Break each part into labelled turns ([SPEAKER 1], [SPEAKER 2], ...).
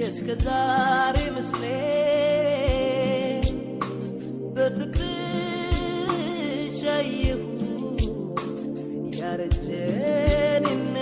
[SPEAKER 1] የእስከዛሬ ምስሌ በፍቅርሽ አየሁት ያረጀንነት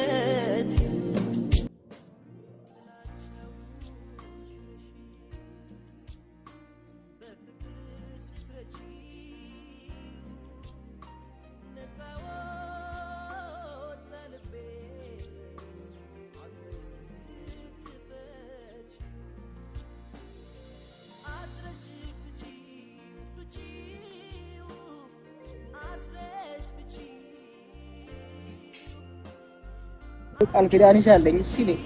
[SPEAKER 2] ቃል ኪዳንሽ አለኝ። እሺ ነኝ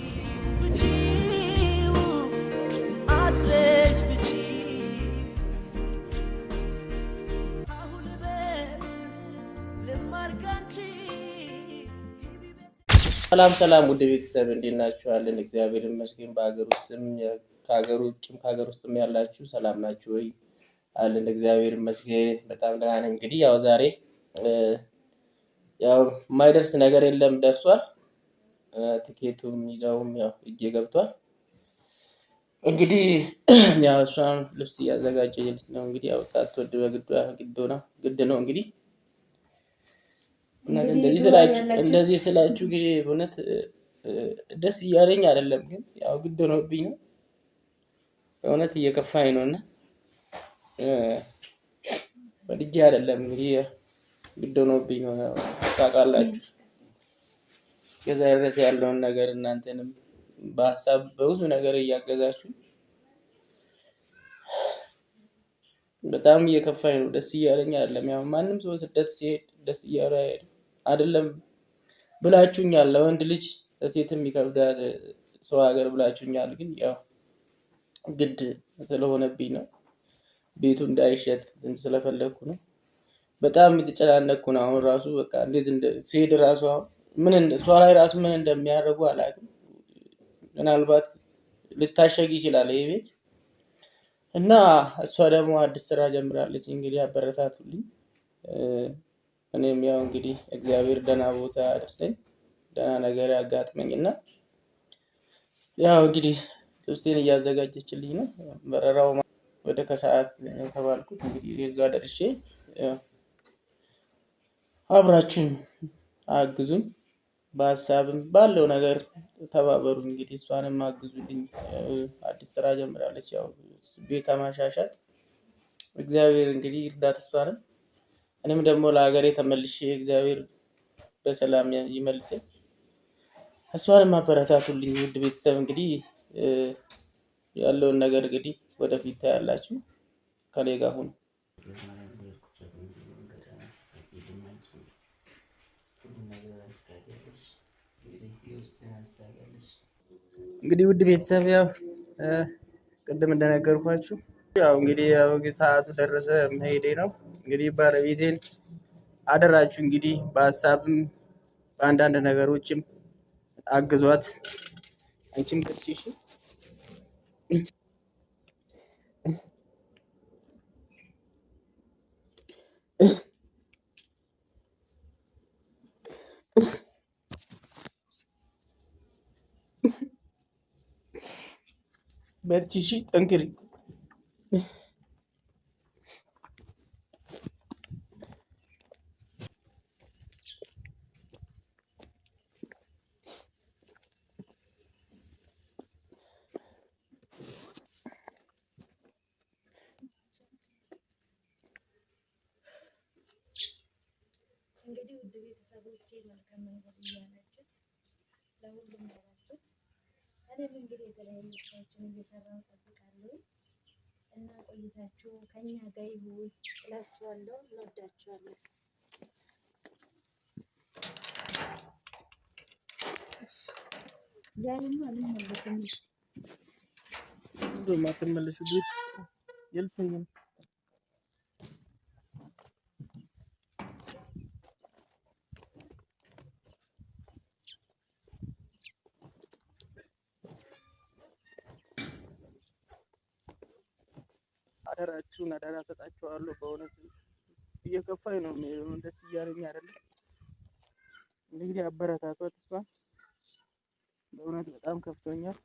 [SPEAKER 2] ሰላም ሰላም፣ ውድ ቤተሰብ እንዴት ናችኋለን? እግዚአብሔር ይመስገን። በሀገር ውስጥም ከሀገር ውስጥም ያላችሁ ሰላም ናችሁ ወይ? አለን እግዚአብሔር ይመስገን በጣም ደህና ነኝ። እንግዲህ ያው ዛሬ ያው የማይደርስ ነገር የለም ደርሷል። ትኬቱም ይዘውም ያው እጄ ገብቷል። እንግዲህ ያው እሷም ልብስ እያዘጋጀች ነው። እንግዲህ ያው ሳትወድ ግድ ነው እንግዲህ እና እንደዚህ ስላችሁ እንግዲህ በእውነት ደስ እያለኝ አይደለም፣ ግን ያው ግድ ሆኖብኝ ነው። በእውነት እየከፋኝ ነውና ወድጄ አይደለም እንግዲህ ግድ ሆኖብኝ ነው። ታውቃላችሁ ከዛ ድረስ ያለውን ነገር እናንተንም በሀሳብ በብዙ ነገር እያገዛችሁ በጣም እየከፋኝ ነው። ደስ እያለኝ አይደለም። ያው ማንም ሰው ስደት ሲሄድ ደስ እያለኝ አይደለም ብላችሁኛል። ለወንድ ልጅ ለሴትም ይከብዳል ሰው ሀገር ብላችሁኛል። ግን ያው ግድ ስለሆነብኝ ነው። ቤቱ እንዳይሸጥ ስለፈለኩ ነው። በጣም የተጨናነኩ ነው። አሁን ራሱ በቃ እንዴት ሲሄድ ራሱ ምን እሷ ላይ ራሱ ምን እንደሚያደርጉ አላውቅም። ምናልባት ልታሸግ ይችላል ይሄ ቤት እና እሷ ደግሞ አዲስ ስራ ጀምራለች። እንግዲህ አበረታቱልኝ። እኔም ያው እንግዲህ እግዚአብሔር ደህና ቦታ አድርሰኝ፣ ደህና ነገር ያጋጥመኝና ያው እንግዲህ ልብሴን እያዘጋጀችልኝ ነው። በረራው ወደ ከሰዓት ተባልኩት። እንግዲህ እዛ ደርሼ አብራችሁን አግዙኝ፣ በሀሳብም ባለው ነገር ተባበሩ። እንግዲህ እሷንም አግዙልኝ። አዲስ ስራ ጀምራለች። ያው ቤት ማሻሻጥ እግዚአብሔር እንግዲህ እርዳት እሷንም። እኔም ደግሞ ለሀገሬ ተመልሼ እግዚአብሔር በሰላም ይመልሰኝ። እሷንም አበረታቱልኝ። ውድ ቤተሰብ እንግዲህ ያለውን ነገር እንግዲህ ወደፊት ታያላችሁ። ከኔ ጋር ሁኑ። እንግዲህ ውድ ቤተሰብ ያው ቅድም እንደነገርኳችሁ ያው እንግዲህ ያው ሰዓቱ ደረሰ፣ መሄዴ ነው። እንግዲህ ባለቤቴን አደራችሁ እንግዲህ በሀሳብም በአንዳንድ ነገሮችም አግዟት። አንቺም በርቺ። በርቺ፣ ጠንክሪ።
[SPEAKER 3] እንግዲህ ውድ ቤተሰቦቼ መልካም መንገድ እያላችሁት ለሁሉም ያላችሁት፣ እኔም እንግዲህ የተለያዩ ስራዎችን እየሰራሁ እጠብቃለሁ እና ቆይታችሁ ከኛ ጋር ይሁን እላችኋለሁ። እንወዳችኋለን። ዛሬማ አልመለስም።
[SPEAKER 2] ማትመለሱ ቤት የልፈኝም አደራችሁን አደራ ሰጣችኋለሁ። በእውነት እየከፋኝ ነው፣ ደስ እያለኝ አይደለም። እንግዲህ አበረታቷት። እሷ በእውነት በጣም ከፍቶኛል።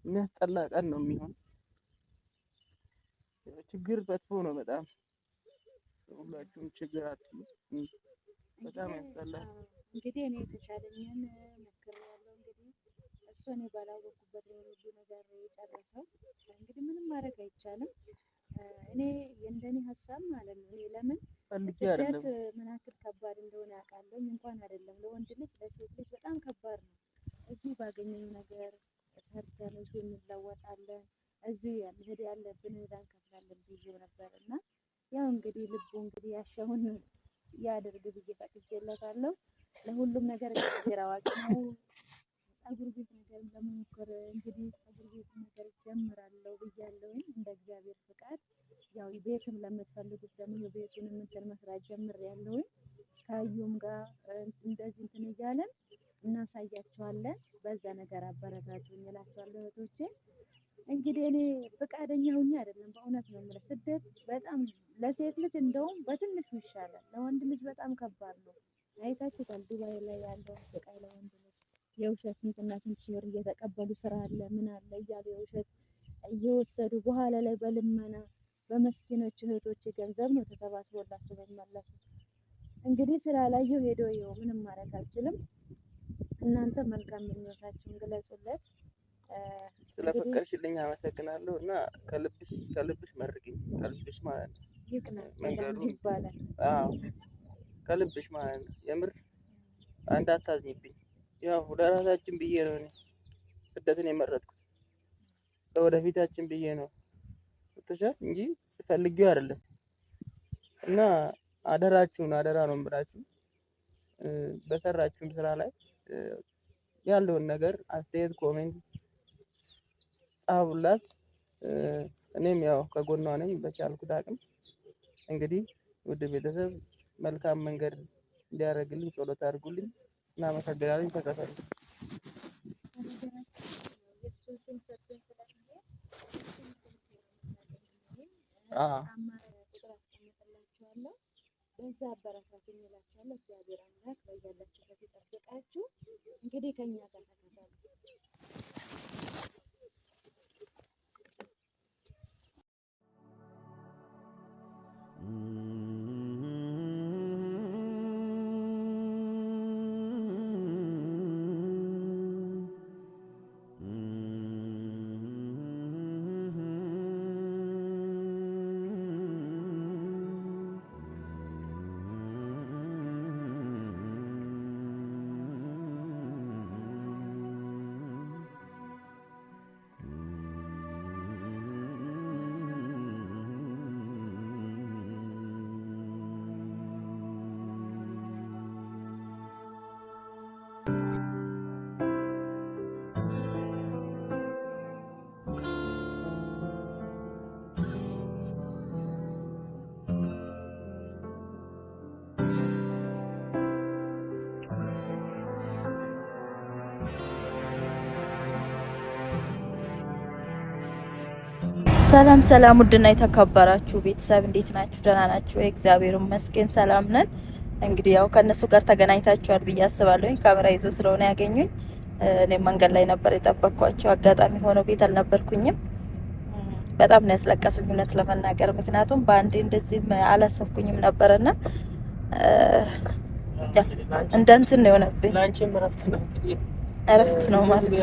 [SPEAKER 2] የሚያስጠላ ቀን ነው የሚሆን። ችግር መጥፎ ነው በጣም ሁላችሁም ችግር አትዩ። በጣም ያስጠላል።
[SPEAKER 3] እንግዲህ እኔ የተቻለኝን ሞክሬያለሁ። እንግዲህ እሱ እኔ ባላወቅኩበት ነው ሁሉ ነገር የጨረሰው። እንግዲህ ምንም ማድረግ አይቻልም። እኔ የእንደኔ ሀሳብ ማለት ነው። እኔ ለምን ስደት ምን ያክል ከባድ እንደሆነ ያውቃለሁ። እንኳን አይደለም ለወንድ ልጅ ለሴት ልጅ በጣም ከባድ ነው። እዚህ ባገኘነው ነገር ሰርተን እዚህ እንለወጣለን፣ እዚሁ መሄድ ያለብን ዕዳ እንከፍላለን ብዬው ነበር እና ያው እንግዲህ ልቡ እንግዲህ ያሻውን ያድርግ ብዬ ፈቅጄለታለሁ። ለሁሉም ነገር እግዚአብሔር አዋቂ ነው። ፀጉር ቤት ነገር ለመሞከር እንግዲህ ፀጉር ቤት ነገር ጀምራለሁ ብያለሁኝ እንደ እግዚአብሔር ፍቃድ። ያው ቤትም ለምትፈልጉት ደግሞ ቤቱንም እንትን መስራት ጀምሬያለሁኝ። ከአዩም ጋር እንደዚህ እንትን እያለን እናሳያቸዋለን። በዛ ነገር አበረታቱኝ እላቸዋለሁ እህቶቼ። እንግዲህ እኔ ፈቃደኛ ሆኜ አይደለም በእውነት ነው የምልህ። ስደት በጣም ለሴት ልጅ እንደውም በትንሹ ይሻላል፣ ለወንድ ልጅ በጣም ከባድ ነው። አይታችሁታል ዱባይ ላይ ያለው ስቃይ ለወንድ ልጅ የውሸት ስንትና ስንት ሺህ ብር እየተቀበሉ ስራ አለ ምን አለ እያሉ የውሸት እየወሰዱ በኋላ ላይ በልመና በመስኪኖች እህቶች ገንዘብ ነው ተሰባስቦላቸው የሚመለሱት። እንግዲህ ስላላየው ሄዶ ይኸው ምንም ማድረግ አልችልም። እናንተ መልካም ምኞታችሁን ግለጹለት።
[SPEAKER 2] ስለፈቀድሽልኝ አመሰግናለሁ እና ከልብሽ መርቂኝ። ከልብሽ ማለት ነው መንገዱ
[SPEAKER 3] ይባላል።
[SPEAKER 2] አዎ ከልብሽ ማለት ነው። የምር አንድ አታዝኝብኝ። ያው ለራሳችን ብዬ ነው እኔ ስደትን የመረጥኩት፣ ለወደፊታችን ብዬ ነው ተሻል እንጂ ፈልጌው አይደለም። እና አደራችሁን አደራ ነው የምላችሁ። በሰራችሁም ስራ ላይ ያለውን ነገር አስተያየት ኮሜንት ጻፉላት። እኔም ያው ከጎኗ ነኝ በቻልኩት አቅም። እንግዲህ ውድ ቤተሰብ መልካም መንገድ እንዲያደርግልኝ ጸሎት አድርጉልኝ። እናመሰግናለን። ተከታተሉ።
[SPEAKER 3] በዛ አበረታቱኝ እላችኋለሁ። እግዚአብሔር አምላክ በያላችሁበት ይጠብቃችሁ። እንግዲህ ከኛ ጋር ተከታተሉ።
[SPEAKER 4] ሰላም ሰላም፣ ውድና የተከበራችሁ ቤተሰብ እንዴት ናችሁ? ደህና ናችሁ? እግዚአብሔር ይመስገን ሰላም ነን። እንግዲህ ያው ከነሱ ጋር ተገናኝታችኋል ብዬ አስባለሁኝ። ካሜራ ይዞ ስለሆነ ያገኙኝ፣ እኔ መንገድ ላይ ነበር የጠበቅኳቸው። አጋጣሚ ሆኖ ቤት አልነበርኩኝም። በጣም ነው ያስለቀሱኝ እውነት ለመናገር፣ ምክንያቱም በአንዴ እንደዚህም አላሰብኩኝም ነበርና እንደ እንትን ነው የሆነብኝ።
[SPEAKER 2] ላንቺም እረፍት ነው እንግዲህ
[SPEAKER 4] እረፍት ነው ማለት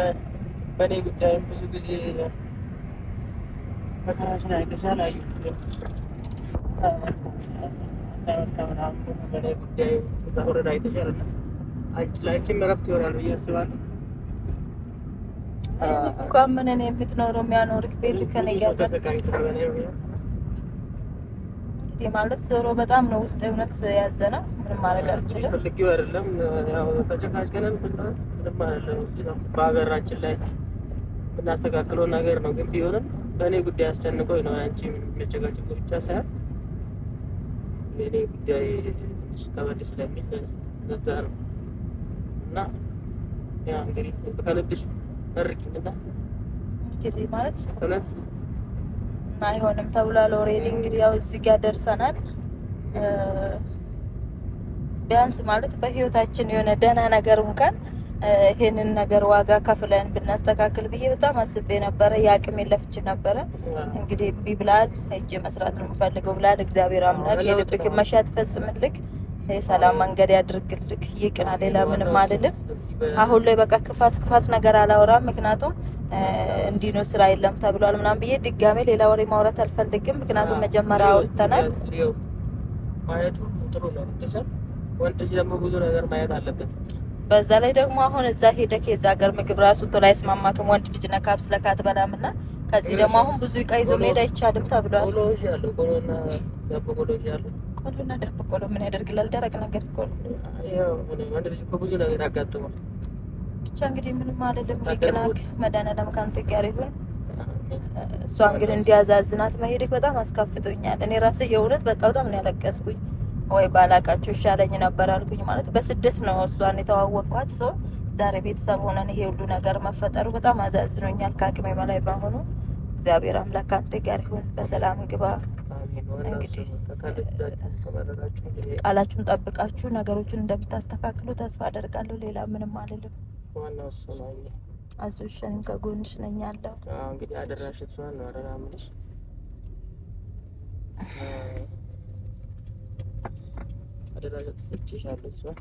[SPEAKER 2] በኔ ጉዳይ ብዙ ጊዜ መከራችን አይተሻል። አዩ በኔ ጉዳይ ተወረዳ አይተሻል። ላንቺም እረፍት ይሆናል ብዬ አስባለሁ።
[SPEAKER 4] እንኳን ምን እኔ የምትኖረው የሚያኖርክ ቤት ከኔ ጋር እንግዲህ ማለት ዞሮ በጣም ነው ውስጥ እውነት ያዘነ። ምንም ማድረግ አልችልም።
[SPEAKER 2] ፈልጌው አይደለም ያው ተጨቃጭቀናል። ምንም አይደለም። በሀገራችን ላይ ብናስተካክለው ነገር ነው። ግን ቢሆንም በእኔ ጉዳይ አስጨንቆኝ ነው። አንቺ የሚያጨቃጭቁ ብቻ ሳይሆን የእኔ ጉዳይ ትንሽ ከበድ ስለሚል በዛ ነው እና ያ እንግዲህ ከልብሽ መርቂኝና
[SPEAKER 4] እንግዲህ ማለት
[SPEAKER 2] እውነት
[SPEAKER 4] አይሆንም ተብሏል። ኦልሬዲ እንግዲህ ያው እዚህ ጋር ደርሰናል። ቢያንስ ማለት በህይወታችን የሆነ ደህና ነገር እንኳን ይሄንን ነገር ዋጋ ከፍለን ብናስተካክል ብዬ በጣም አስቤ ነበረ። የአቅሜ ለፍቼ ነበረ። እንግዲህ እምቢ ብላል። ሄጄ መስራት ነው የምፈልገው ብላል። እግዚአብሔር አምላክ የልብህን መሻት ፈጽምልክ፣ የሰላም መንገድ ያድርግልክ፣ ይቅና። ሌላ ምንም አልልም። አሁን ላይ በቃ ክፋት ነገር አላወራም። ምክንያቱም እንዲህ ነው ስራ የለም ተብሏል ምናምን ብዬ ድጋሜ ሌላ ወሬ ማውራት አልፈልግም። ምክንያቱም መጀመሪያ አውርተናል።
[SPEAKER 2] ማየቱ ጥሩ ነው። ወንድ ልጅ ደግሞ ብዙ ነገር ማየት አለበት።
[SPEAKER 4] በዛ ላይ ደግሞ አሁን እዛ ሄደክ የዛ ሀገር ምግብ ራሱ ቶሎ አይስማማክም። ወንድ ልጅ ነካብ ስለካት በላምና ከዚህ ደግሞ አሁን ብዙ እቃ ይዞ መሄድ አይቻልም ተብሏል። ቆሎና ዳቦ ቆሎ ምን ያደርግላል? ደረቅ ነገር እኮ ነው።
[SPEAKER 2] ወንድ ልጅ እኮ ብዙ ነገር ያጋጥማል።
[SPEAKER 4] ብቻ እንግዲህ ምንም አይደለም። ይቅናክ፣ መድኃኒዓለም ካንተ ጋር ይሁን። እሷን ግን እንዲያዛዝናት መሄድክ በጣም አስከፍቶኛል። እኔ ራሴ የእውነት በቃ በጣም ነው ያለቀስኩኝ። ወይ ባላቃቸው ይሻለኝ ነበር አልኩኝ። ማለት በስደት ነው እሷን የተዋወቅኳት። ሰው ዛሬ ቤተሰብ ሆነን ይሄ ሁሉ ነገር መፈጠሩ በጣም አዛዝኖኛል። ከአቅሜ በላይ በሆኑ እግዚአብሔር አምላክ ካንተ ጋር ይሁን። በሰላም ግባ። እንግዲህ ቃላችሁን ጠብቃችሁ ነገሮችን እንደምታስተካክሉ ተስፋ አደርጋለሁ። ሌላ ምንም አልልም። አዞሽን ከጎንሽ ነኝ ያለው
[SPEAKER 2] እንግዲህ አደራሽ እሷን ነው አረጋምልሽ አደራሽ ትችይሻለሽ እሷን